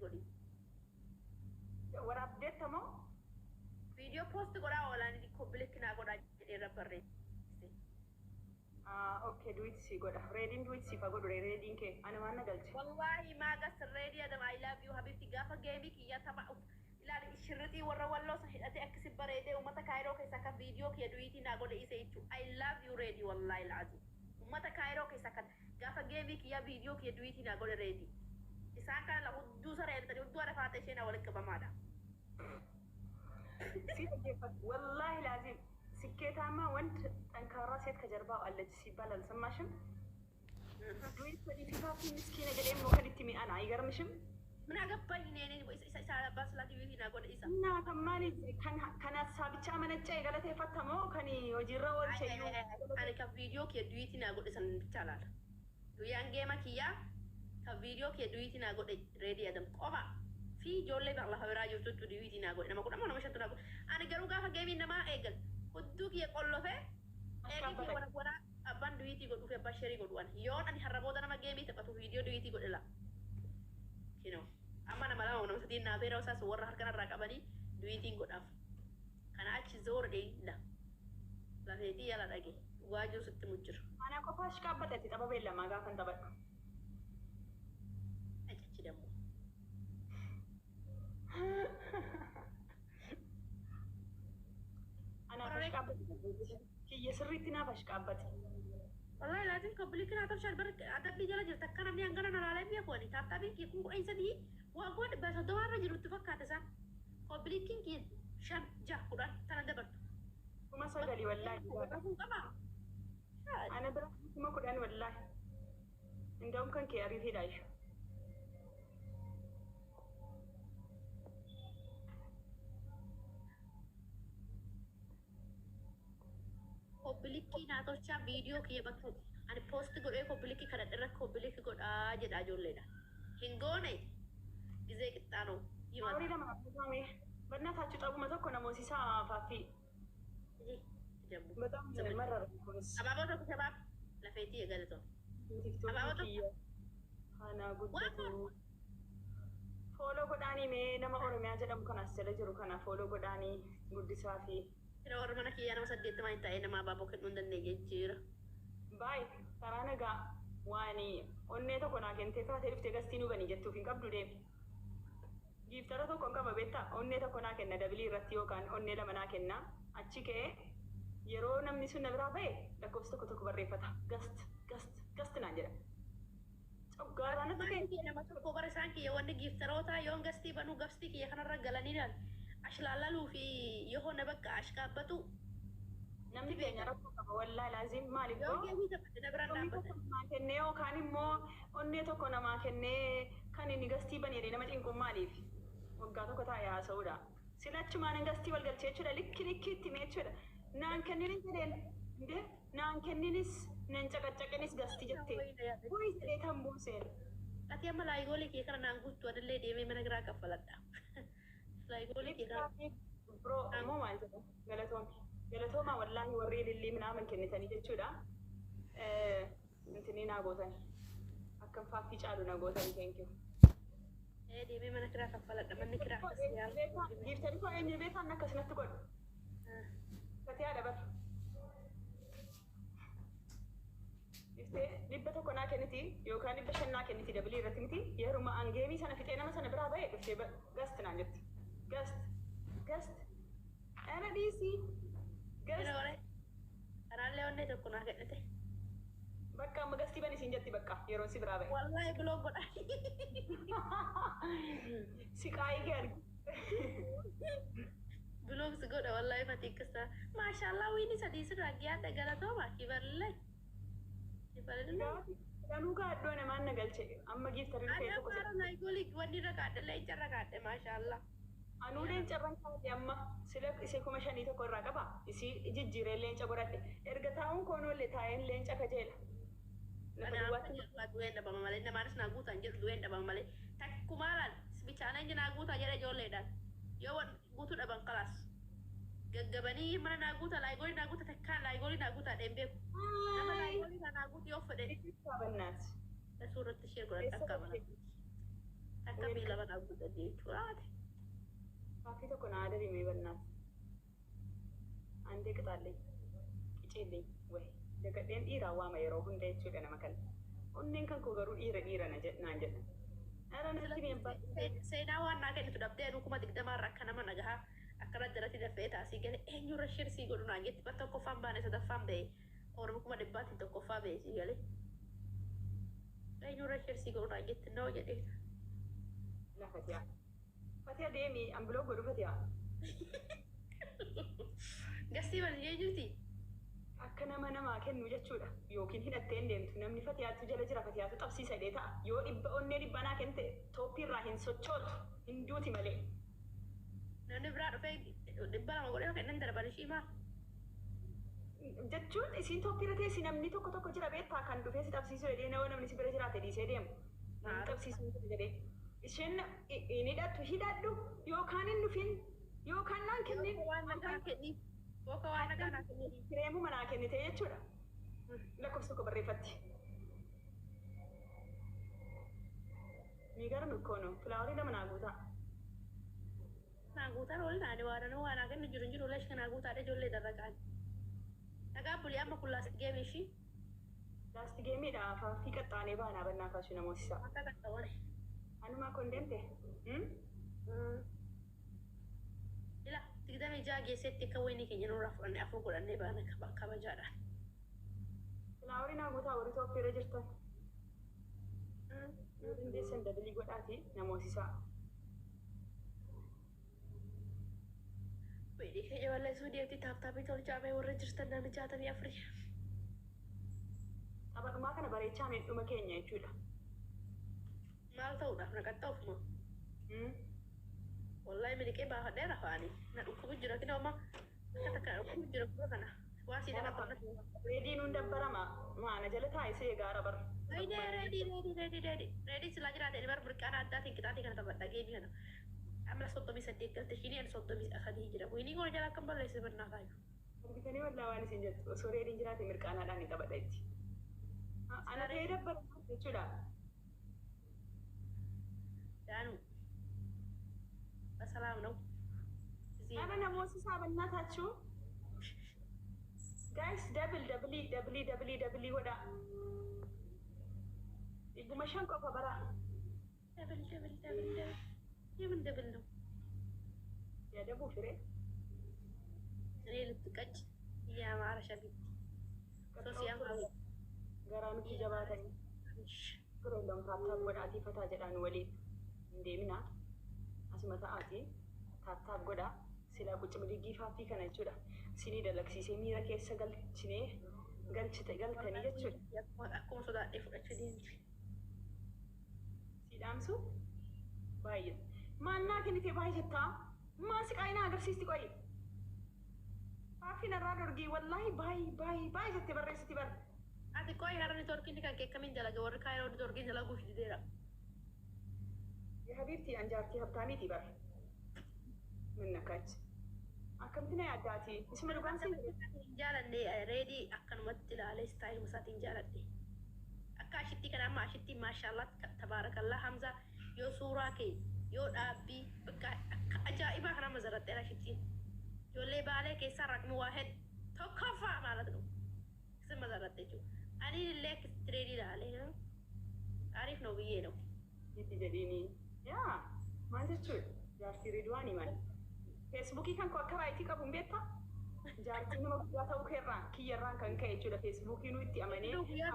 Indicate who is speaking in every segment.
Speaker 1: قولي
Speaker 2: ورا أبديت تمام
Speaker 1: فيديو بوست قرا ولا ندي كوبلك ناقول أجي ربري
Speaker 2: أوكي دويت سي قد ريدين دويت سي فقد ريدين كي أنا ما نقلت
Speaker 1: والله ما قصر ريدي هذا ما I love you حبيبتي قافة جيمك يا تبع لا الشرطي ورا والله صحيح أتي أكسب بريدي ومتى كايرو كيسكت فيديو كي دويتي ناقول إيسيتشو I love you ريدي والله العظيم ومتى كايرو كيسكت قافة جيمك يا فيديو كي دويتي ناقول ريدي إسان كان له دوسر ريدي ودو أنا فاتشين أولك بماذا
Speaker 2: والله لازم سكيت أما وانت أنكار سيد كجرباء التي سيبال السماشم دويت فدي في مسكينة قديم وكلتي مي أنا يقرمشم
Speaker 1: من أقبل نيني إسا بس لا دويتي ناقول إسا
Speaker 2: نا كماني كان سابتش أمانة جاي قالت فتمو كاني وجرا والشيء
Speaker 1: أنا كفيديو كي دويتي ناقول إسا نتشالال دويان جيما كيا كفيديو كي دويتي ناقول ريدي أدم قوما في جولة بالله براجو تدو دويتي ناقول إنما كنا ما نمشي ناقول أنا جرو قافة جيمي إنما إيجل كدو كي يقول له فيه إيجي كي ورا أبان دويتي يقول في بشري يقولون يون أني هربوا أنا ما جيمي تبغى فيديو دويتي يقول لا كينو أما أنا ملا ونم سدين نابيرا وسا صور هركنا راكبني دويتي يقول أف أنا أشي زور دي لا لا فيتي يلا دقي واجو ست مجر
Speaker 2: أنا كوفاش كابتة تبغى بيلا ما قافن تبغى
Speaker 1: أشي دمو
Speaker 2: أنا فاش كابتة كي يسري تنافش كابتة
Speaker 1: والله لازم قبلك أنا تمشي البرك أدب لي جل تكنا مني أنقرنا نلعب يا كوني تابي كي يكون أي سدي وأقول بس دوار رجل تفكر تسا قبلك كي شاب جاه قران تنا دبر
Speaker 2: وما صار لي والله أنا برا ما قران والله عندهم كان كي أريد هدايش
Speaker 1: قبلك ناتوشا فيديو كي بكو أنا بوست قول إيه قبلك كذا درك قبلك قول جد أجول لنا هنقوني إذا كتانو
Speaker 2: أريد ما أقول بدنا تحكي أبو ما تكون موسيسا فافي
Speaker 1: جي جنبو
Speaker 2: بدهم مرة
Speaker 1: أبا بوتو كشباب لفيتي قالتون أبا بوتو
Speaker 2: أنا قلت فولو قداني مي نما أورمي أجدم كنا سلجرو كنا فولو قداني قد سافي
Speaker 1: كنا أورمنا كي أنا مسديت ما إنت أنا ما بابو كن من النجير
Speaker 2: باي ترانا جا واني أني تكون أكنت فاتي في تجستينو بني جتو في قبل ديم جيفترا تو كونكا ببيتا أني تكون أكننا دبلي رتيو كان أني لما ناكننا أشيكه yeroo namni sun biraa ba'e lakkoofsa tokko barreeffata gast naan jedha. Coggaarraa natti ta'e
Speaker 1: nama tokko bara isaan kiyya wanni giiftaroota yoon gastii banuu gastii kiyya kanarra galaniidhaan ashlaalaluu fi yoo na bakka ashkaabbatu
Speaker 2: namni keenya rakkoo qaba wallaa laazim maaliif
Speaker 1: yoo geemii taphate na biraan dhaabbata.
Speaker 2: Namaa kennee yookaan immoo onnee tokko namaa kennee kan inni gastii baneedhe nama cinquun maaliif waggaa tokko taa'ee haasa'uudha. Silachumaan gastii wal galchee jechuudha likki itti mee jechuudha. Naan kenninis jedheen inde naan kenninis nan caqacaqanis gasti jettee bu'ii jedhee kan buuseen.
Speaker 1: Ati amma laayigoolee kee kana naan guutuu adillee deemee mana giraa kaffaladha. Laayigoolee kee kana.
Speaker 2: Biroo immoo maal jedhu galatoomaa wallaahi warri ilillii minaaman kennitanii jechuudha. Intinii naa gootani akkam faaffii caalu naa gootani thank you.
Speaker 1: Deemee mana giraa kaffaladha manni giraa akkasii yaala.
Speaker 2: Giftanii koo eenyu beekaan akkasumatti godhu. Kati ada bar. Ifte dibba tokko naa kenniti yookaan dibba shan naa kenniti dabalii irratti miti yeruma angeemii sana fixee nama sana biraa ba'e dhuftee gast naan jetti. Gast. Ana dhiisii. Gast.
Speaker 1: Kanaallee onnee tokko naa kennite.
Speaker 2: Bakka amma gastii bani siin jetti bakka yeroon si biraa ba'e.
Speaker 1: Wallahi biloo godha.
Speaker 2: Si qaayii kee argi.
Speaker 1: Belum segoda wallahi mati kesa. Masyaallah ini sadii sirragiyaa galatooma kibarlee.
Speaker 2: Danuu gaadhoo namaan nagalche amma giiftarii
Speaker 1: dhufee tokko. Ana bara naayigolii wanni rakaadhe leenca rakaadhe maashaallah.
Speaker 2: Anuu leenca irraan kaadhe amma sila isee kuma shanii tokko irraa qaba. Isii jijjiiree leenca godhadhe. Erga taa'uun koonollee taa'een leenca kajeela.
Speaker 1: Ana amma du'een dhabama malee namaanis naa guutaan jedhu du'een dhabama malee. Takkumaalaan bichaana inni naa guutaa jedha ijoolleedhaan. Yoo guutuu dhaban kalaas. Gaggabanii mana naa guutaa laayigolii naa guutaa takkaan laayigolii naa guutaa dheembeeku. Nama laayigolii naa guutuu yoo fedhe.
Speaker 2: Bannaati.
Speaker 1: Suuratti ishee godhan akka mana. Kami laban aku tadi curhat.
Speaker 2: Fakkii tokko na adarimee bannaas. Andee qixaallee qiceellee wayi dagadheen dhiiraa waama yeroo hunda jechuudha nama kana. Onneen kan koo garuu dhiira naan jedha. Dhala natti beembaa.
Speaker 1: Seenaa waan naa kennitu dhabdee dhukuma digdamaa akka nama nagahaa akkana jalatti dafee taasii galee eenyurra shirsii godhu naan jetti bar tokkoffaan baane sadaffaan ba'e ormi kuma dhibbaatiin tokkoffaa ba'e sii galee. Eenyurra shirsii godhu naan jetti noo jedhee.
Speaker 2: Lafa tiyaa. Fatiyaa deemii ambiloo godhu fatiyaa.
Speaker 1: Gastii baljee jirti.
Speaker 2: Akka namaa kennu jechuudha. Yookiin hidhatteen deemtu namni fatiyaatu jala jira fatiyaatu qabsiisa jedhee ta'a. Yoo onnee dhibbanaa kente tooppiirraa hin sochootu hin duuti malee.
Speaker 1: Namni biraa dhufee dhibba lama godhee kennan darban ishii maa?
Speaker 2: Jechuun isiin tooppiirra teessi namni tokko jira beektaa kan dhufee si qabsiisu jedhee namni si bira jiraate dhiisee deemu. Namni qabsiisu jedhee. Isheen hin hidhadhu yookaan hin dhufin yookaan naan kennin.
Speaker 1: Waan nagaa kenniif. Boka waan nagaa naa kenniif.
Speaker 2: Kireemuu manaa kennite jechuudha. Lakkoofsa tokko barreeffatti. Miigara milkoonu filaawarii nama naa guutaa.
Speaker 1: Naa guutaa rooli naani waadanuu waan naa kennu jiru leesh kanaa guutaadha ijoollee darraqaan. Nagaa bulii amma kun laastik geemii ishii.
Speaker 2: Laastik geemiidha faaffii qaxxaanee baanaa bannaa kaasuu namoosisaa.
Speaker 1: Akka qaxxaawwane.
Speaker 2: Anuma kondente.
Speaker 1: Ila digdamii jaha geessetti akka wayinii keenya nurraa fudhannee afur godhannee baana kabajaadhaan.
Speaker 2: Filaawarii naa guutaa warri tooppiirra jirtan. Dandeessan dabalii godhaati namoosisaa.
Speaker 1: Wayinii keenya balleessuu deemti taaptaabii tolchaamee warra jirtan namni 64.
Speaker 2: Taphaadhumaa kana bareechaa miidhuma keenya jechuudha.
Speaker 1: Maal ta'uudhaaf na qaxxaa'uuf wallahi miliqee baafadhee rafaanii na dhukkubu jira kina oma akka takka dhukkubu jira kuma kana waan si nama qonna.
Speaker 2: Reedii nuun dabbarama maana jala taa'isee gaara bara.
Speaker 1: Reedii silaa jiraate inni bar burqaana addaatiin qixaatii kana taphadha geemii kana. Amma 38 galte shini ani 39 jira. Wayinii goona jala akkam balleessee barnaa kaayu.
Speaker 2: Argitanii wallaa waan isin jettu osoo reediin jiraate mirqaanaadhaan ni taphadha itti. Ana ta'ee dabbarama jechuudha.
Speaker 1: Daanu በሰላም ነው።
Speaker 2: አረ ነሞሲ ሳበናታችሁ ጋይስ ደብል ወዳ ይጉመሻን ቆፈ በራ
Speaker 1: ደብል የምን ደብል ነው?
Speaker 2: የደቡ ፍሬ
Speaker 1: እኔ ልትቀጭ ያማረሻ ቢት ሶሲያም
Speaker 2: ገራኑ ጀባተኝ ግሮለም ታታ ወዳቲ ፈታ ጀዳን ወሊ እንደምና asuma ta'aati taataaf godha silaa qucci biligii faaffii kana jechuudha sinii dalaksiisee miira keessa galchinee galtanii jechuudha.
Speaker 1: Akkuma sodaadhee fudhachuu deemti.
Speaker 2: Siidhaamsu baay'ee maannaa kennitee baay'ee jettaa maan siqaayinaa agarsiisti qoyi. Faaffiin irraa dorgii wallaahi baay'ee jettee barreessiti bara.
Speaker 1: Ati qoyi har'a niitoorkiin kan keekamiin dalaga warri kaayiroo niitoorkiin dalaguuf dideera.
Speaker 2: يا حبيبتي أنجارتي هبتانيتي بقى منكاج أكملتنا يا عداتي اسمه لقان سين
Speaker 1: جالني ريدي أكن متلا على ستايل مساتين جالني أكاشتي كلام ما أشتي ما شاء الله تبارك الله حمزة يو سوراك يو أبي بكا أجائب أنا مزرت أنا شتي يو اللي بالي كيسا رقم واحد تكفى مالتنو اسم مزرت تجو أنا اللي كتريدي عليه عارف نو بيجينو
Speaker 2: يتي جديني يا ما تشوف جارتي ريدواني من فيسبوكي كان كوكا بايتي كابون بيتا جارتي نما بيتا وكيران كيران كان كاي تشوف فيسبوكي نويتي أماني
Speaker 1: لو بيا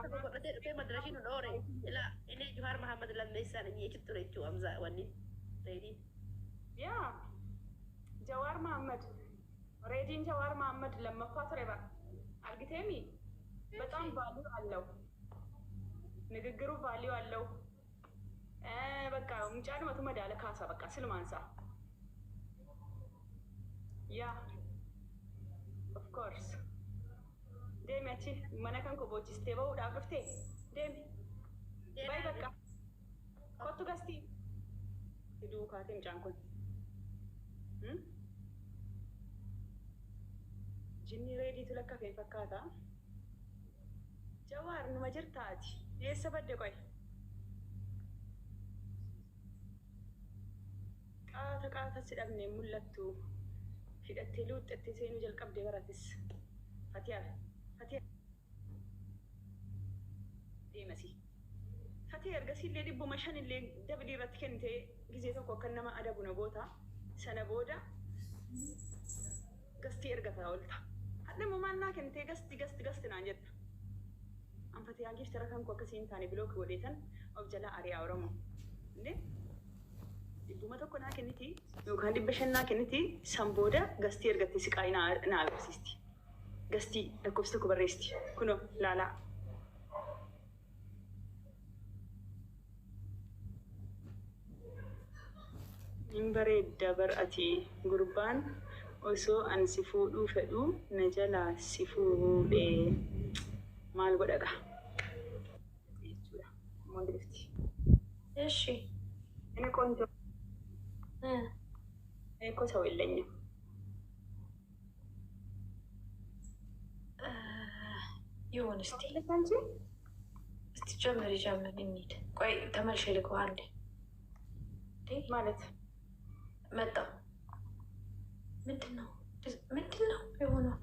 Speaker 1: في مدرسين الأوري لا إني جوهر محمد لما يسأل إني كتير تشوف أمزا وني ريدي
Speaker 2: يا جوار محمد ريدين جوار محمد لما فترة بقى أرجتيمي بتام فاليو علو نجرو فاليو علو በቃ ምጫን መቱ መዳለ ካሳ በቃ ስልማንሳ ያ ኦፍ ኮርስ ደሜቺ መነከን ኮቦቺስቴ በውዳ አፍርቴ ደም ባይ በቃ ኮቱ ጋስቲ ሂዱ ካቴም ጫንኩን ጂኒ ሬዲ ትለካ ከን ፈካታ ጀዋር ነው መጀርታቲ የሰበደ ቆይ qaata si dhabne mul'attu hidhattee luuxxattee seenuu jalqabdee baratis Fatiyaa deemasi. Fatee ergasiillee 500 illee dabilii irratti kennitee gizee tokko akka nama adabu na goota sana booda gastii ergataa oolta. Hadhamu maannaa kennitee gasti naan jetta. An Fatiyaa giftara kan koo akkasiin taane bilooki godheetan of jalaa ari'aa Oromoo. Inde 100 naa kenniti yookaan 500 naa kenniti san booda gastii ergattee siqaa'ii na agarsiisti. Gastii lakkoofsa tokko barreesti. Kunoo laalaa. Bareedda bar'ati gurbaan osoo an si fuudhuu fedhu na jalaa si fuudhee maal godhaga jechuudha. Moonni dhufti.
Speaker 1: Eshi.
Speaker 2: Inni qoonjoo. Eekoo isa weellenye.
Speaker 1: ይሁን እስቲ እስቲ ጀምሪ እንሂድ። ቆይ ተመልሼ ልግባ አንዴ
Speaker 2: ማለት
Speaker 1: መጣ። ምንድን ነው የሆነው?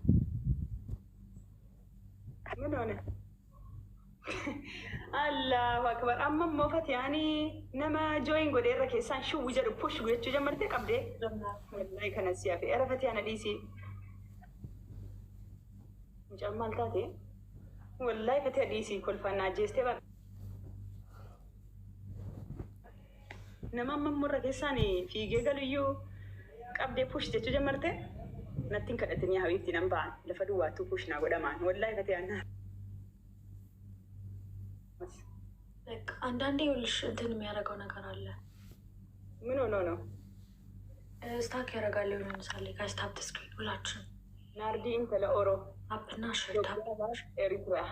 Speaker 2: ምን ሆነ? አላሁ አክበር አመሞ ፈቲያኒ ነማ ጆይን ጎዴረ ኬሳን ሽው ጀር ፑሽ ጎቹ ጀመርቴ ቀብዴ ወላሂ ከነሲያ ፈ ኧረ ፈቲያና ዲሲ ጀማልታቴ ወላሂ ፈቲያ ዲሲ ኮልፋና ጀስቴ ባ nama mamurra keessaan fiigee galuyyuu qabdee push jechuu jammarte nattiin kadhatanii hawiitti nan ba'an lafa duwwaattuu push naa godhamaan wallaahi fate annaa.
Speaker 1: አንዳንዴ ይኸውልሽ እንትን የሚያደርገው ነገር አለ።
Speaker 2: ምን ሆኖ ነው?
Speaker 1: ስታክ ያደርጋል። የሆነ ምሳሌ ከስታፕ ስክሪን ሁላችን
Speaker 2: ናርዲ እንተለ ኦሮ
Speaker 1: አፕና ሽርታ
Speaker 2: ኤሪትሪያ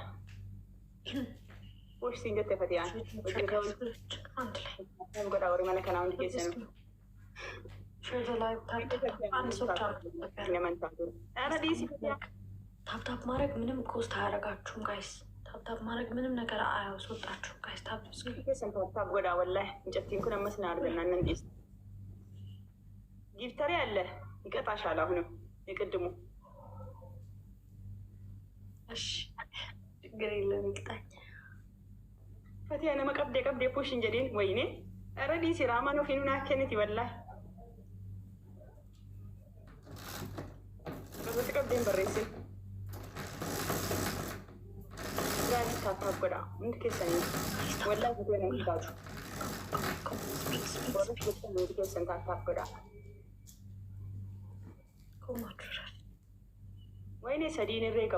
Speaker 2: push sinjette fatiyaan
Speaker 1: አንድ ላይ
Speaker 2: godha warri mana kanaa hundi keessanuu.
Speaker 1: ታፕታፕ ማድረግ ምንም ኮስት አያደርጋችሁም ጋይስ። ታፕታፕ ማድረግ ምንም ነገር አያስወጣችሁም ጋይስ።
Speaker 2: ታፕታፕ ጎዳ ወላሂ እንጨትም ኩን መስና አድርገና እንንዲስ ጊፍተሪ አለ ይቀጣሻል። አሁንም የቅድሙ
Speaker 1: እሺ ችግር የለም ይቅጣኝ።
Speaker 2: ፈቲያ ነመ ቀብዴ ፑሽ እንጀዲን ወይኔ ኧረ ዲሲ ራማኖ ፊኑና ከንቲ ወላሂ በዚህ ቀብዴን በሬሲ ዛሬ ታፕታፕ ጎዳ እንድ ከሰኒ ወላሂ ፈቲያ ነው ይባሉ ወላሂ ፈቲያ ነው ከሰን ታፕታፕ ጎዳ
Speaker 1: ኮማትራል
Speaker 2: ወይኔ ሰዲን ሬጋ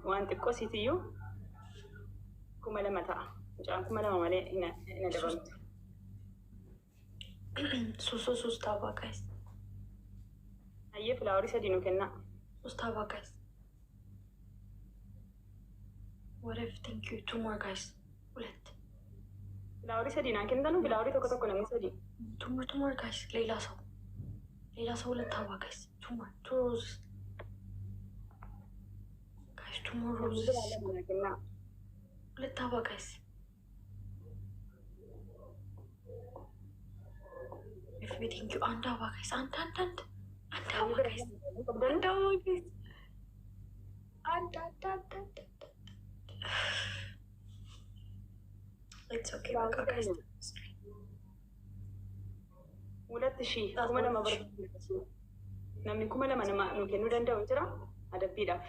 Speaker 2: ዋን ጥቆ ሲትዩ ኩመለመታ ጫን ኩመለማ ማለ እና ደበምት
Speaker 1: ሶስት አባጋይስ
Speaker 2: አየ ፍላወሪ ሰዲኑ ከና
Speaker 1: ሶስት አባጋይስ ወረፍ ቴንክ ዩ ቱ ሞር ጋይስ ሁለት
Speaker 2: ፍላወሪ ሰዲና ከንደኑ ፍላወሪ ተኮ ነው ሰዲ
Speaker 1: ቱ ሞር ጋይስ ሌላ ሰው ሁለት አባጋይስ ቱ ሮዝ ጋይስ ቱ ሞር ሮዝ ሁለት አባጋይስ ኤቭሪቲንግ አንድ አባጋይስ አንድ አባጋይስ ኢትስ ኦኬ በቃ ጋይስ
Speaker 2: 2000 ኩመለማ በር namni kumalama nama nu kennuu danda'u jira adabbiidhaaf.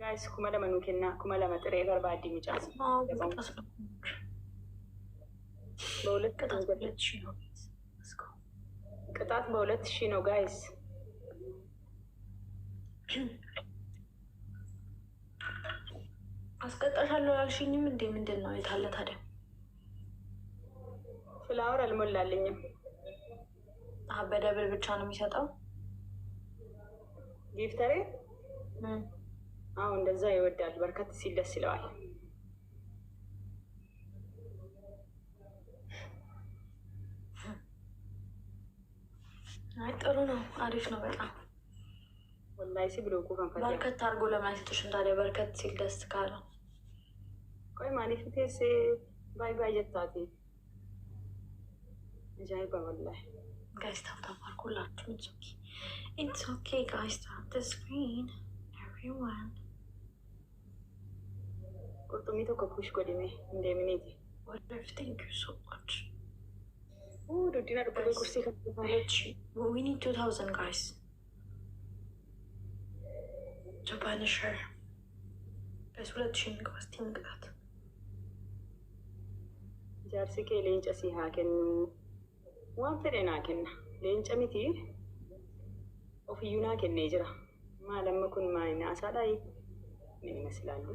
Speaker 2: Guys, kumalama nu kenna kumalama xiree barbaaddi mucaas. በሁለት ቅጣት በ2000 ነው ጋይስ።
Speaker 1: አስቀጣሻለሁ ያልሽኝም እንዴ? ምንድን ነው የታለ ታዲያ?
Speaker 2: ፍላወር አልሞላልኝም።
Speaker 1: በደብል ብቻ ነው የሚሰጠው
Speaker 2: ጊፍተሬ። አዎ እንደዛ ይወዳል። በርከት ሲል ደስ ይለዋል።
Speaker 1: አይ ጥሩ ነው፣ አሪፍ ነው በጣም
Speaker 2: ወላሂ ሲብሎ እኮ ከንፈት
Speaker 1: በርከት አድርጎ ለማይሰጥሽም ታዲያ በርከት ሲል ደስ ካለው
Speaker 2: Qoy maaliif teessee baay'ee jettaati? Ajaa'iba wallahi.
Speaker 3: Guys, tap calculator. It's okay. It's okay, guys. Tap the screen. Everyone.
Speaker 2: Qurxummii tokko push godhime hin deeminiiti.
Speaker 3: Whatever. Thank you so much.
Speaker 2: Duddina dhukkubee kursii kan
Speaker 3: Well, we need 2,000, guys. To banish her. Guys, we'll let you go. Think that.
Speaker 2: jaarsi kee leenca si haa kennu. Waan fedhe naa kenna. Leenca miti ofiyyuu naa kennee jira. Maal amma kun maal naasaadhaa min masilaalu.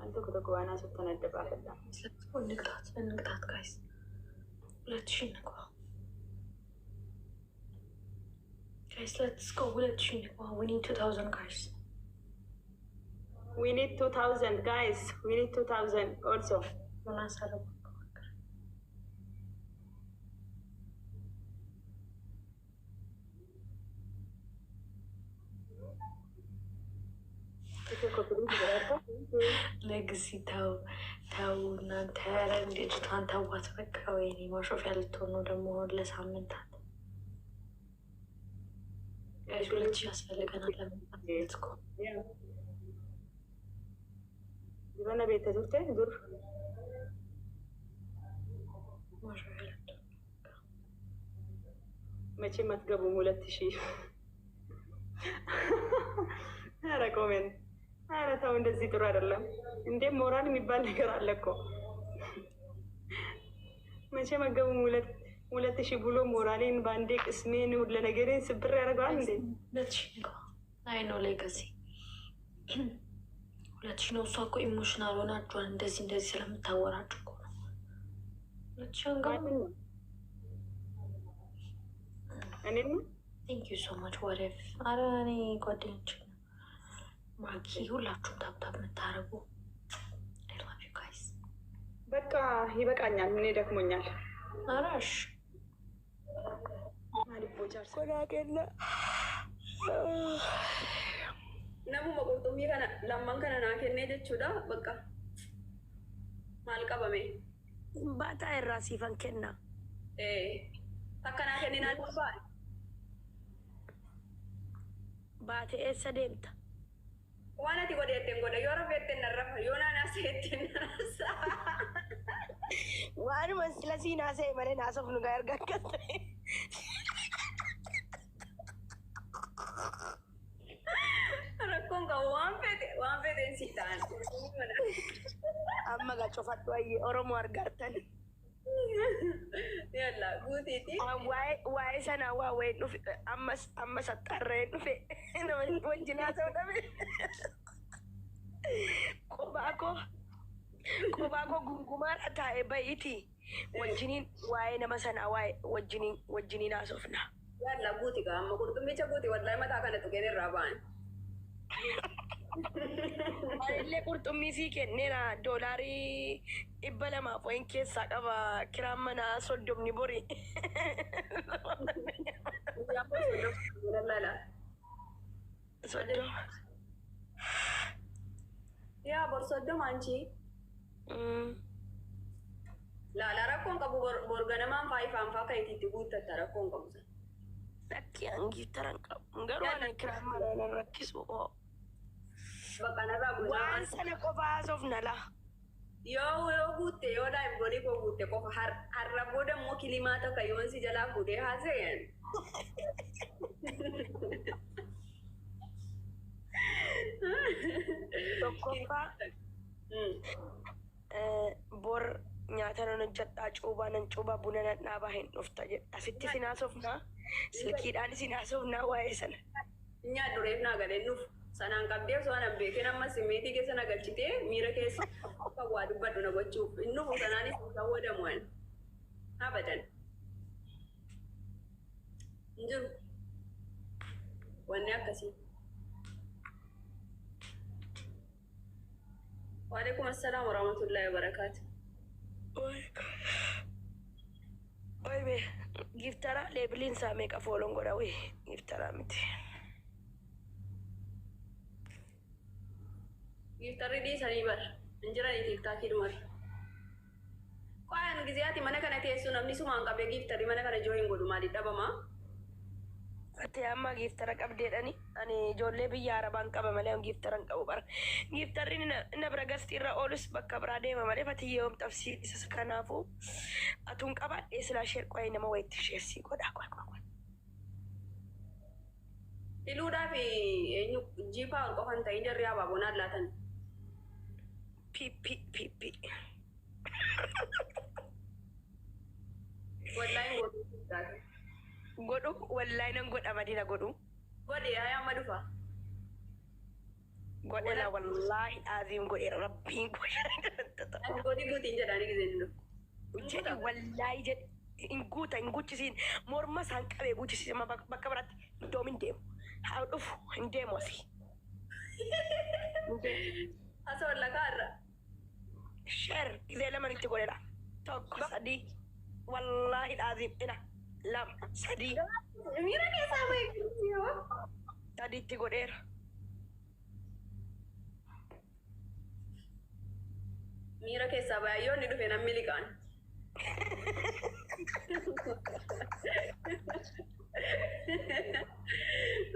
Speaker 2: Al tokko tokko waan haasoftan adda baafadha.
Speaker 3: Let's go and that, guys. Let's go. Guys, let's go. Let's go. We need 2,000, guys.
Speaker 2: We need 2,000 guys. We need 2,000 also.
Speaker 3: Legacy ተው እናንተ ኧረ ልጅቷን ተዋት በቃ። ወይኔ ማሾፊያ ልትሆን ነው ደግሞ ለሳምንታት። ጋይስ 2,000 ያስፈልገናል ለመምጣት እኮ
Speaker 2: የሆነ ቤት ተዘግቶ ዱር
Speaker 3: ማሾፊያ ልትሆን
Speaker 2: መቼም አትገቡም 2,000 ኧረ ኮሜንት ኧረ ተው እንደዚህ ጥሩ አይደለም እንዴ ሞራል የሚባል ነገር አለ እኮ መቼም አትገቡም 2,000 ብሎ ሞራሌን በአንዴ ቅስሜን ሁሉ ነገሬን ስብር ያደርገዋል እንዴ
Speaker 3: 2,000 አይ ነው ሌጋሲ 2,000 ነው። እሷ እኮ ኢሞሽናል ሆናችኋል እንደዚህ ስለምታወራችሁ እኮ ነው 2,000
Speaker 2: እኔም
Speaker 3: ቴንክ ዩ ሶ ማች ወሬፍ አረ እኔ ጓደኞች ማኪ ሁላችሁም ታብታብ የምታደርጉ አይ ላቭ ዩ ጋይስ።
Speaker 2: በቃ ይበቃኛል፣ እኔ ደክሞኛል።
Speaker 3: አራሽ
Speaker 2: ማሊቦቻር
Speaker 1: ኮዳገለ namuma qurxummii kana lamman kana naa kennee jechuudha. Bakka maal qabame
Speaker 4: baataa irraa siifan kenna.
Speaker 1: Takka naa kenninaa dubbaa
Speaker 4: baate eessa deemta?
Speaker 1: waan ati godheetten godhe yoo rafeetten narrafa yoo naanaaseetten narasa
Speaker 4: waanuma sila sii naasee malee naasoof nu gaa erga akkas ta'e.
Speaker 1: rakkoon qabu waan fedhen si ta'an
Speaker 4: amma gaa cufadhu ayyee Oromoo argaartan.
Speaker 1: yalla guutiiti
Speaker 4: waa'ee sanaa waa wayii dhufe ammas axxarree dhufe wajjin haasa'u dhabe qubaa koo gungumaadha taa'e ba'iiti wajjiniin waa'ee nama sanaa waa'ee wajjiniin haasofna.
Speaker 1: yalla guuti gaa amma qurxummicha guuti wallahi mataa kana tuqeen irraa ba'an.
Speaker 4: illee qurxummii sii kenneera doolaarii 200 wayin keessaa qaba kiraan manaa 30 bori.
Speaker 1: yaa bor 30 anchi laala rakkoon qabu borganamaan faayifaan faa kayitiitti guuttatta rakkoon qabu san.
Speaker 4: Lakki hangi taran qabu garuu ani kiraan manaa rakkisu oo.
Speaker 1: Bakkanarraa
Speaker 4: waan sana qofa haasofna la.
Speaker 1: yoo guutte yoo daa'im godhii koo guutte qofa har'a booda immoo kilimaa takka yoon si jalaa fuudhee haasa'een.
Speaker 4: Tokkoffaa bor nyaata nan hojjedhaa cuubaa nan cuubaa buna nan dhaabaa hin dhufta jedha asitti sin haasofnaa silkiidhaan sin haasofnaa waa'ee sana.
Speaker 1: Nyaat dureef naa galeen nuuf. Sanaan qabdee osoo anan beekeen amma simmeetii keessa na galchitee miira keessa akka waa dubbadhu na gochuuf inni nufu sanaanis fayyadamu waan abadan hin jiru wanni akkasii. Waalaikum assalaam warahmatullahi wabarakaatu.
Speaker 4: Oye giftara leebiliin isaa meeqa foolon godha wee giftara miti.
Speaker 2: Giftarri dhiisanii bar. Hin jiranii tiiktaakii dhumar. Qo'aan gizeyaati mana kana teessu namni sumaan qabee giftarri mana kana joo hin godhu maaliif dhabamaa?
Speaker 4: Ati amma giftara qabdeedhani ani ijoollee biyya arabaan qaba malee giftara hin qabu bara. Giftarri na bira gastii irra oolus bakka biraa deema malee fatiyyee yoom qabsiisa kanaafuu atuun qabaadhee silaa sheer qo'ee nama wayitti sheersii godhaa qo'a.
Speaker 2: Iluudhaa fi eenyu jiipaa ol qofan ta'in jarri abaaboonaan laatan.
Speaker 4: Pipi.
Speaker 2: Wallaahi godhuu taate.
Speaker 4: Godhu wallaahi nan godha madina godhu.
Speaker 2: Godhe yaa amma dhufa.
Speaker 4: Godhela wallaahi aziim godhe rabbiin godhe.
Speaker 2: Godhi guutiin jedhanii gizeen dhufu.
Speaker 4: Jedhi wallaahi jedhi hin guuchisiin morma isaan qabee guuchisiin bakka biraatti doomin deemu. Haa dhufu hin deemu asii.
Speaker 2: Asa wallaqaa irra.
Speaker 4: Sheer gizee lamanitti godhedha. Tokko sadii wallaahi aziim ina. Lama sadii
Speaker 2: Miira keessaa beekumsi
Speaker 4: sadiitti godheera.
Speaker 2: Miira keessaa baay'oonni dhufe namni liqaan.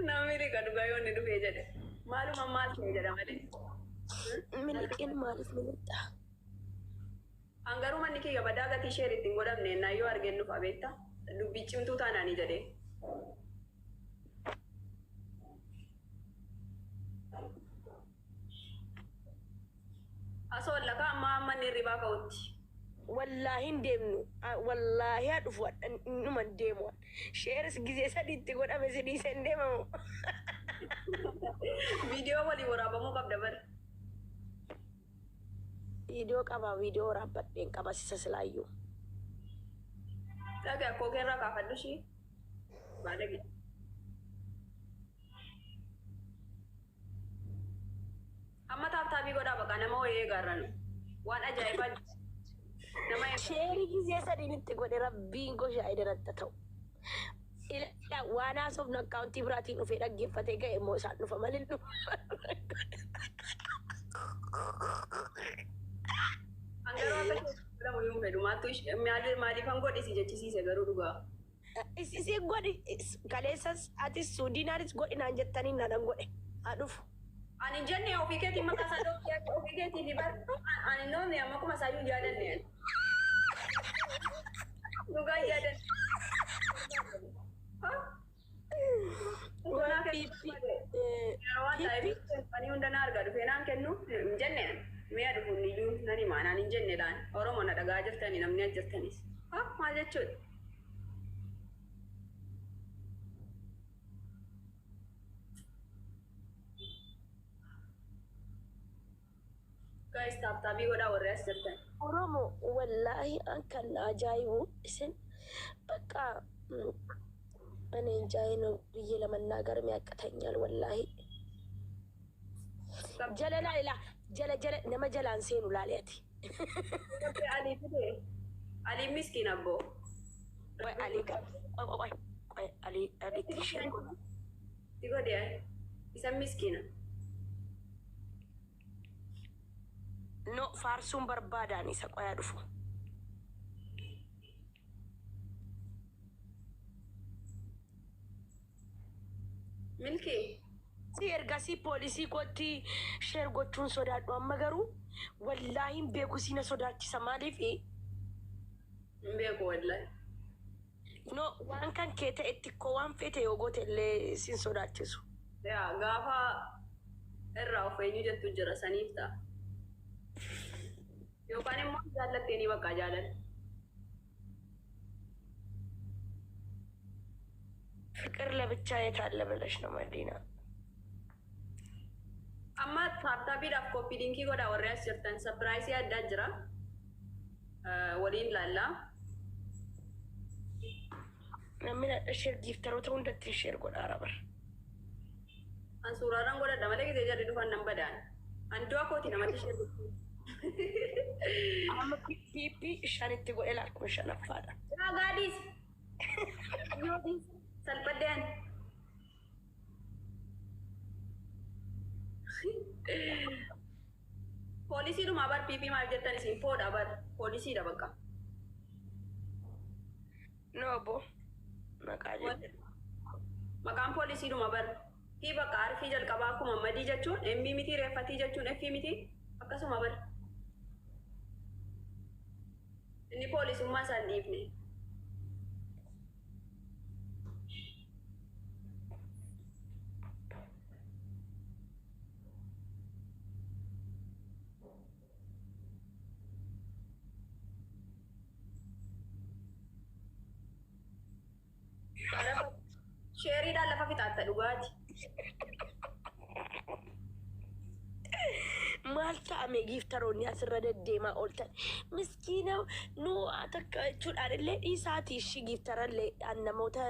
Speaker 2: Namni liqa dhugaayyoonni dhufee jedhe. Maaluma maal ta'e jedha malee.
Speaker 4: Miliqiin maaliif miliqxa?
Speaker 2: Hangaruu manni kiyya badaa gatii ishee ittiin godhamne naayyoo argeen dhufa beektaa? Dubbii cimtuu taanaanii jedhee. Asoo wallaqaa amma inni hirribaa ka'utti.
Speaker 4: Wallaahi hin deemnu. Wallaahi haa dhufu numa hin deemu. Sheeris gizee sadiitti godhame si dhiisee hin deemamu.
Speaker 2: Viidiyoo walii waraabamuu qabda bara.
Speaker 4: Viidiyoo qaba viidiyoo waraabbadheen qaba sisa silaayyuu.
Speaker 2: Dhagaa kookee irraa kaafadhu ishii. Baadagi. Amma taaptaabii godhaa baqa nama wayii eegaarran. Waan ajaa'ibaa nama
Speaker 4: Sheerii gizee sadiinitti godhe rabbiin goshaa idarratti ta'u. Waan haasofnu akkaawuntii biraatiin dhufee dhaggeeffatee ga'e immoo isaan dhufa malee dhufa.
Speaker 2: Hangaruu akka jedhamu yoo fedhu maaliifan godhisi jechisiise garuu dhugaa.
Speaker 4: Isii godhi kaleessas atis suudiinaanis godhinaan jettanii nanan godhe haa dhufu.
Speaker 2: Ani jenne ofii keetiin maqaa isaa dhooftee ofii keetiin dibar ani noomne amma kuma isaayyuu jaadanne. Dhugaa jaadanne. Ani hundanaa argaa dhufee naan kennu hin jenne mi'a dhufuun iyyuu nan himaa naan hin jenneedhaan Oromoo na dhagaa jirtanii namni as jirtanis. Maal jechuudha? Guys, taaptaabii godhaa warri as jirtan.
Speaker 4: Oromoo wallaahi an kan ajaa'ibu isin bakka ani jaayino biyya lamannaa garmi akkatanyal wallaahi. Jala laala jala nama jalaan seenu laaleeti.
Speaker 2: Ali fide. Ali miskiin abboo.
Speaker 4: Ali Ali tishee.
Speaker 2: Ti godhe isa miskiina.
Speaker 4: No faarsuun barbaadaan isa qoyaa dhufu.
Speaker 2: Milkii.
Speaker 4: Si ergasii poolisii kootti sheer gochuun sodaadhu amma garuu wallaahi beeku siina sodaachisa maaliif?
Speaker 2: Beeku wallaahi.
Speaker 4: No waan kan kee ta'etti koo waan feete yoo goote illee sin sodaachisu.
Speaker 2: Yaa gaafa irraa of eenyu jettu jira saniif ta'a. Yookaan immoo jaallattee ni bakka jaalala.
Speaker 4: ፍቅር ለብቻ የት አለ ብለሽ ነው መዲና?
Speaker 2: Amma taaptaabiidhaaf koppii linkii godhaa warri as jirtan sapiraayisii addaa jira. Waliin laallaa.
Speaker 4: Namni sheer giiftaroota hundatti sheer godhaa rabar.
Speaker 2: An suuraarraan godhadha malee gisee jarri dhufan nan badaan. An du'a kooti namatti sheer godhu.
Speaker 4: Amma piipii shanitti godhe laalkuma shanaffaadha.
Speaker 2: Yaa gaadhiis. Salphaddeen.
Speaker 1: poolisiidhuma bar piipii maal jettan isin foodha bar poolisiidha bakka.
Speaker 4: No bo. Maqaa
Speaker 1: Maqaan poolisiidhuma bar fi bakka arfii jalqabaa akkuma madii jechuun embii miti reeffatii jechuun effii miti akkasuma bar. Inni poolisummaa isaan dhiifne. Sheeriidhaan lafa fixaatta dhugaati.
Speaker 4: maal ta'ame giiftaroonni asirra deddeemaa ooltan miskiina nu takka jechuudhaan illee dhiisaati ishii giiftarallee namoota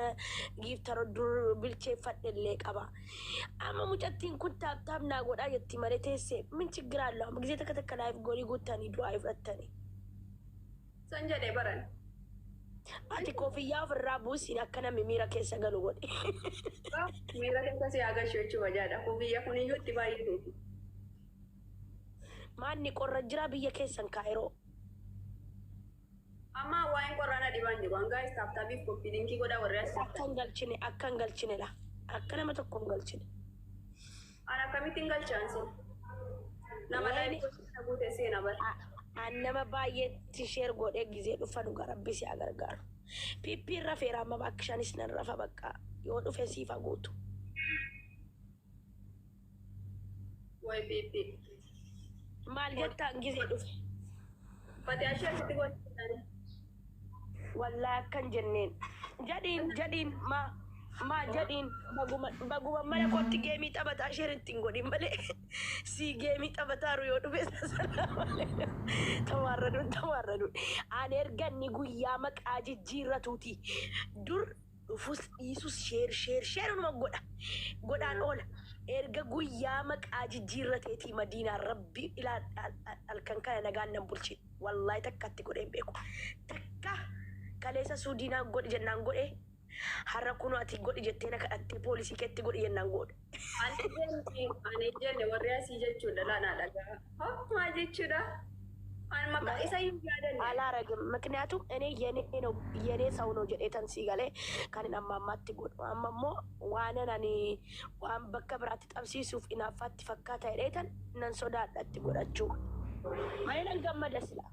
Speaker 4: giiftaro dur bilcheeffadhellee qaba amma mucattiin kun taaptaap naa godhaa jetti malee teessee min chiggiraallo amma gisee takka takka laayif goolii guuttanii du'aa ifrattanii.
Speaker 1: San jedhee baran.
Speaker 4: Ati koofiyyaa ofirraa buusiin akka namni miira keessa galu godhe.
Speaker 1: Miira keessa si agarsiisu jechuudha jaadha. Koofiyyaa kuniyyuu itti baay'eetu.
Speaker 4: Maanni qorra jira biyya keessan kaayiroo.
Speaker 1: Amma waa'een qorraana dhibaan jiru. Hangaa istaaftaatiif koppii linkii godhaa warri as.
Speaker 4: Akka hin galchine la. Akka nama tokko hin galchine.
Speaker 1: An akkamitti hin galchaansin? Nama laayini gosa guute seena bara.
Speaker 4: Nama baay'eetti sheer godhee gisee dhufa nu garabbi si agargaaru. Piippiin rafeera amma bakka shanis nan rafa bakka yoo dhufe siifa guutu.
Speaker 1: Wayi piippi.
Speaker 4: Maal jettaan gisee dhufe?
Speaker 1: Fati asheessitti gochuudhaan.
Speaker 4: Wallaahi akkan jenneen. Jadiin maa jadiin baguma mana kootti geemii taphataa sheeritti hin godhin malee si geemii taphataaru yoo dhufe sana malee tamarraduun aan erganni guyyaa maqaa jijjiirratuuti dur dhufus dhiisus sheeruma godhaan oola erga guyyaa maqaa jijjiirrateetii madiinaan rabbi halkan kana nagaan nan bulchin wallaahi takkatti godheen beeku takka kaleessa suudiinaan godhe jennaan godhe har'a kun ati godhi jettee na kadhattee poolisii keetti godhi jennaan godhe.
Speaker 1: Ani jenne warri asii jechuudha laanaa dhagaa. Homaa jechuudha. Ani maqaa isa hin yaadanne.
Speaker 4: Alaaragin ምክንያቱም እኔ የኔ ሰው ነው jedheetan si galee kan hin amma ammaatti godhu amma immoo waanan ani waan bakka biraatti qabsiisuuf inaaffaatti fakkaata jedheetan nan sodaadhatti godhachuu. Malee nan gammada sila.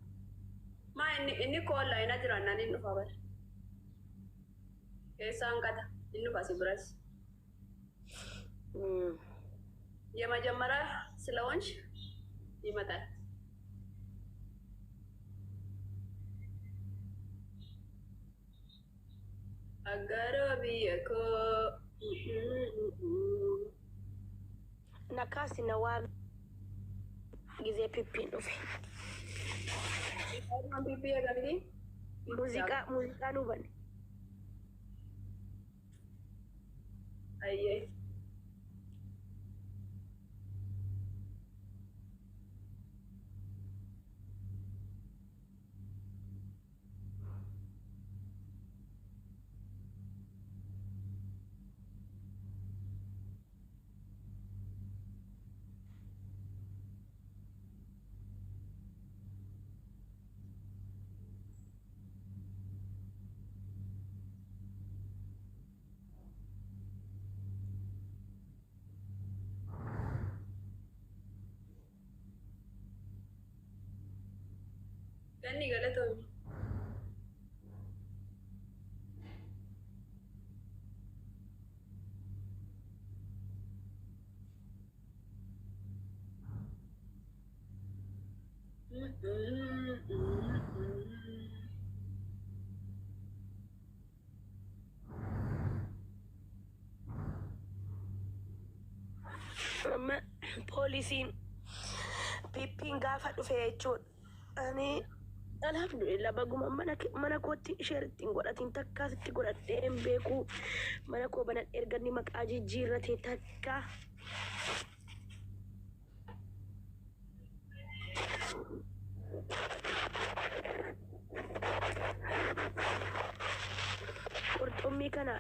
Speaker 1: Maa inni koolla ina jiran nan hin dhufa bara. Keesaan kata inni pasti beras. የመጀመሪያ ስለሆንሽ ይመጣል። አጋሮ ቢየኮ
Speaker 4: nakaasi na waan gisee pippiin dhufe.
Speaker 1: Pipi ya kali
Speaker 4: Muuziqaa nu banne.
Speaker 1: Aye. Ganni galatoomii.
Speaker 4: Amma poolisiin pippiin gaafa dhufe jechuudha. Ani alhamdulillah baguma mana kootti isheerittiin godhatiin takkaasitti godhadhee hin beeku mana koo banan erganni maqaa jijjiirratee takka. Qurxummii kana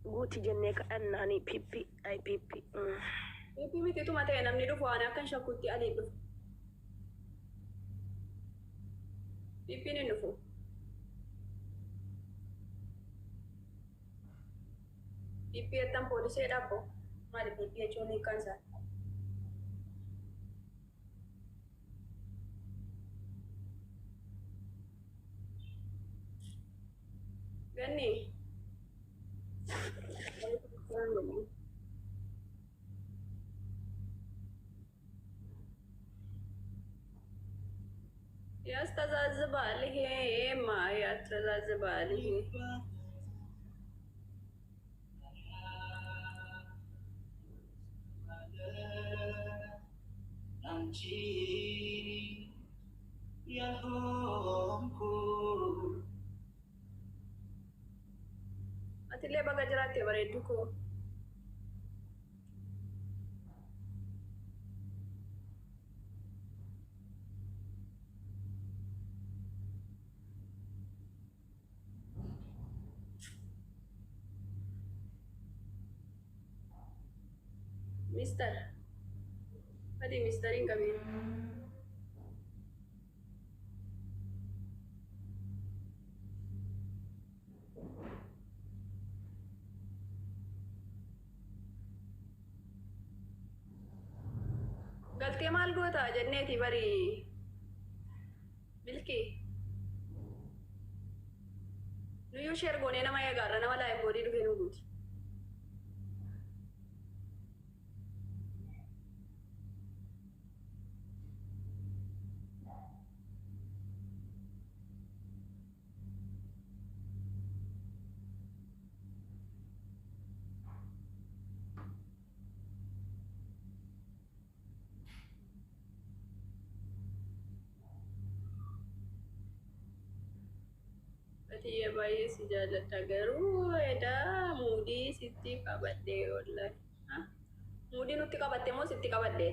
Speaker 4: guuti jennee kadhannaanii pippi ay pippi.
Speaker 1: Pippi miti tuma ta'e namni dhufu waan akkan shakkutti aliin dhufu. Pipiin hin dhufu. Pipi jettan poolisee dhaabbo. Maali pipi jechuun hiikkaan isaa? Ganni. ያስተዛዝባል ይሄማ ያስተዛዝባል ይሄ አንቺ ያልሆንኩ አትሌ በገጅራት የበሬዱኮ ሚስተር Adi misterin kami. Galtee maal goota jenneeti bari milki. Nuyyuu sheer goonee nama eegaarra nama laayif boodii dhufee nu guuti. Iya bayi si jalan tagaru ada mudi siti kabade online. Hah? Mudi nuti kabade mau siti kabade.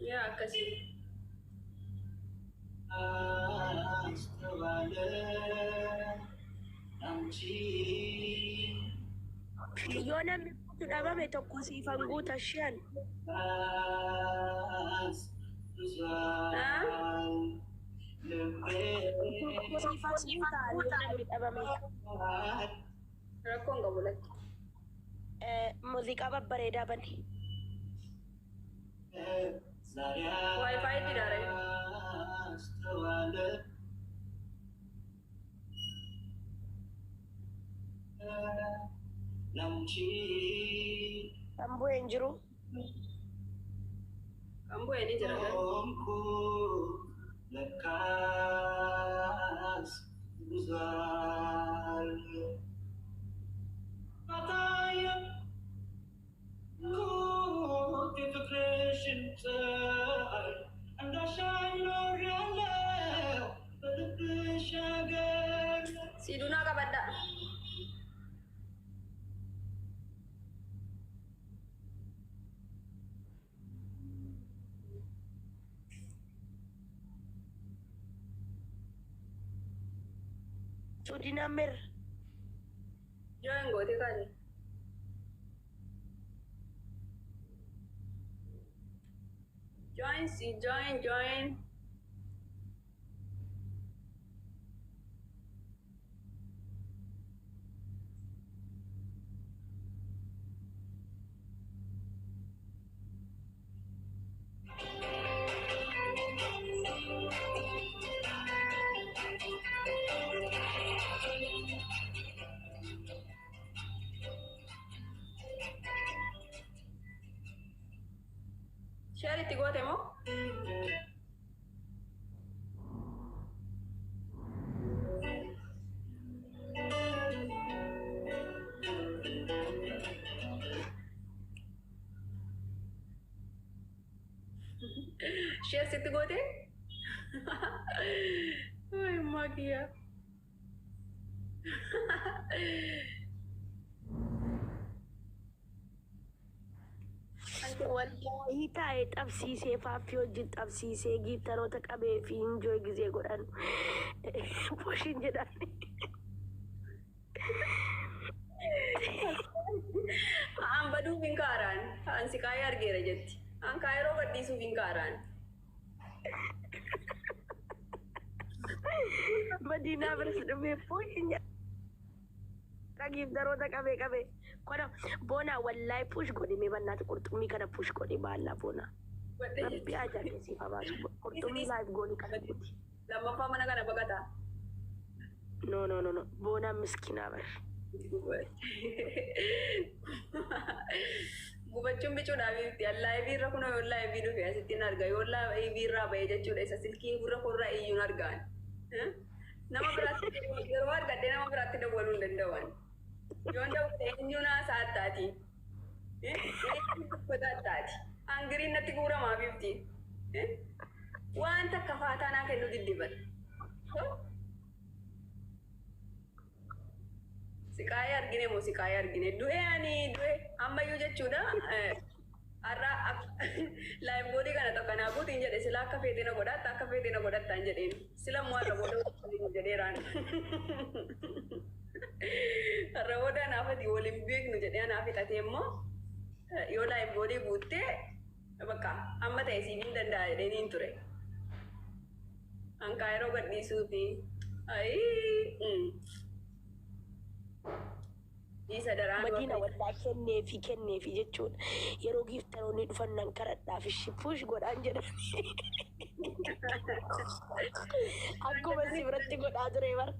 Speaker 1: Ya kasih.
Speaker 4: Yoo namni kun dhabame tokko siifan guuta shan. Siifan guuta yoo namni dhabame.
Speaker 1: Rakkoon qabu lakki.
Speaker 4: Muuziqaa babbareedaa bane.
Speaker 1: Wi-Fi itti daare.
Speaker 4: Amboo hin jiru.
Speaker 1: Amboo ini jira kan? Si Duna kabada.
Speaker 4: Sudina Mir.
Speaker 1: Join go kali. Join si join. Share it go temo. Share it go te. Ay magia.
Speaker 4: Wallahi taa'ee qabsiisee faaffii wajjin qabsiisee giiftaroota qabee fi injooy gisee godhan poshin jedhan.
Speaker 1: Amba
Speaker 2: ansi kaayee argeera jetti. An kaayeroo gadhiisuuf hin kaaraan.
Speaker 4: Madina bersudumnya punya. Lagi daroda kabe. Kono bona wallahi push kodi me banna kurtumi kana push kodi balla bona. Rabbi aja ke si baba kurtumi live goni kana kuti.
Speaker 2: Lammaffaa mana kana baqata.
Speaker 4: No. Bona miskina bar.
Speaker 2: Gubachuun bichuudhaaf itti allaayibii irra kunoo yoo allaayibii dhufe asittiin arga yoo allaayibii irraa bahee jechuudha isa silkiin gurra koorraa iyyuun argaan. Nama biraatti yeroo argadhee nama biraatti dawwaluu hin danda'an. Yoon dawwate eenyuun haasaa addaati. Uffata addaati. Hangiriin natti guuramaa bifti. Waan takka faataa naa kennu diddiban. Siqaayee argine moo siqaayee argine du'e ammayyuu jechuudha har'a laayif boodii kana tokko naa guutiin jedhe sila akka feetee na godhattaan jedheen sila immoo har'a booda jedheeraan har'a booda anaafati waliin beeknu jedhee anaaf hidhatee immoo yoo laayif boodii guuttee bakka amma ta'e siif hin danda'a jedheen ture hanqaa yeroo gadhiisuufi
Speaker 4: Madina walaa kenneefi jechuudha. Yeroo giiftaroonni dhufan karadhaaf ishi push godhaan jedhani. Akkuma si biratti godhaa ture bar.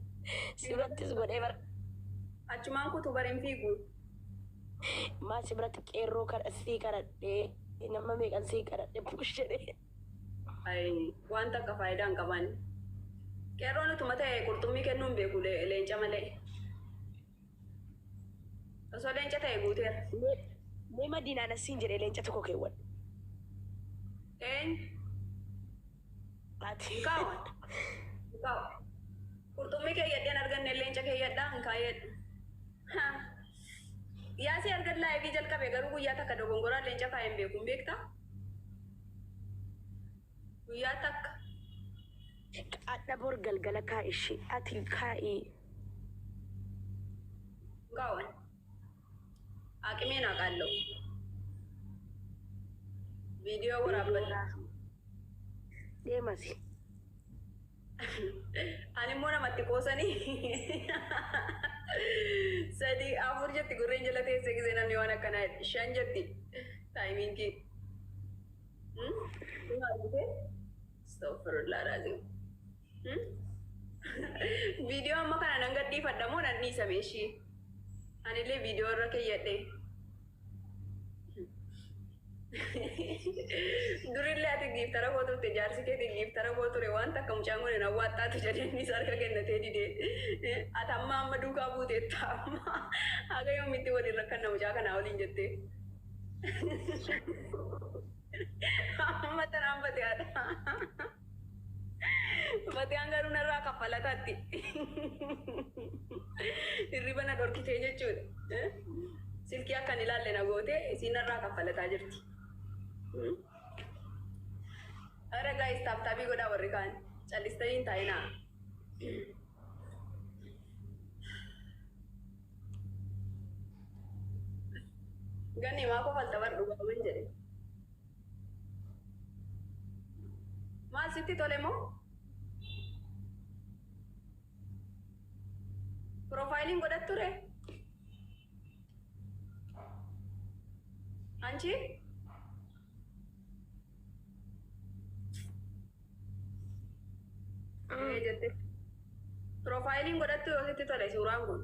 Speaker 4: Si birattis godhee bar.
Speaker 2: Achumaan kutu bariin fiigu.
Speaker 4: Maa si biratti qeerroo sii karadhee nama meeqan sii karadhee push jedhee.
Speaker 2: Wanta akka faayidaa hin qaban. Qeerroon utuma ta'e qurxummii kennuun beeku leenca malee. Osoo leenca ta'e guuteera.
Speaker 4: Mee Madinaan asiin jedhee leenca tokko keewwan.
Speaker 2: Ati kaawan. Qurxummii keeyyadheen arganne leenca keeyyadhaa hin kaayyadhu. Yaasii argan laayifii jalqabe garuu guyyaa takka dogongoraan leenca kaayeen beeku hin beektaa? Guyyaa takka.
Speaker 4: Adda bor galgala kaa'ishee ati kaa'ee.
Speaker 2: Kaawan. Aqimeen haqaallau. Viidiyoo waraabbataa.
Speaker 4: Deemasi.
Speaker 2: Ani immoo namatti qoosanii sadii afur jetti gurreen jala teessee gisee namni waan akkanaa 5 jetti taayimiinkii. Astaghfirullah raazim. Viidiyoo amma kana nan gadhiifadha moo nan dhiisame ishii? Anillee viidiyoo irra keeyyadhe. Durillee ati giiftara koo turte jaarsi keetiin giiftara koo ture waan takka mucaan kun hin awwaattaatu jedheenis harka kennatee didee ati amma duukaa buuteetta amma haga yoomitti waliin rakkanna mucaa kanaa waliin jettee amma tanaan bateadha batean garuu narraa kaffalataatti hirriba na dhorkitee jechuudha silkii akkan ilaalle na goote isiin narraa kaffalataa jirti. Ara guys, tap-tapi godhaa warri kaan. Callistanii hin taa'inaa. Ganni maa kofalta bar dhugaman jedhe. Maal sitti tole moo? Profiiliin godhat ture? Anchi? Jette. Profiiliin godhattu yoo sitti tole suuraan kun.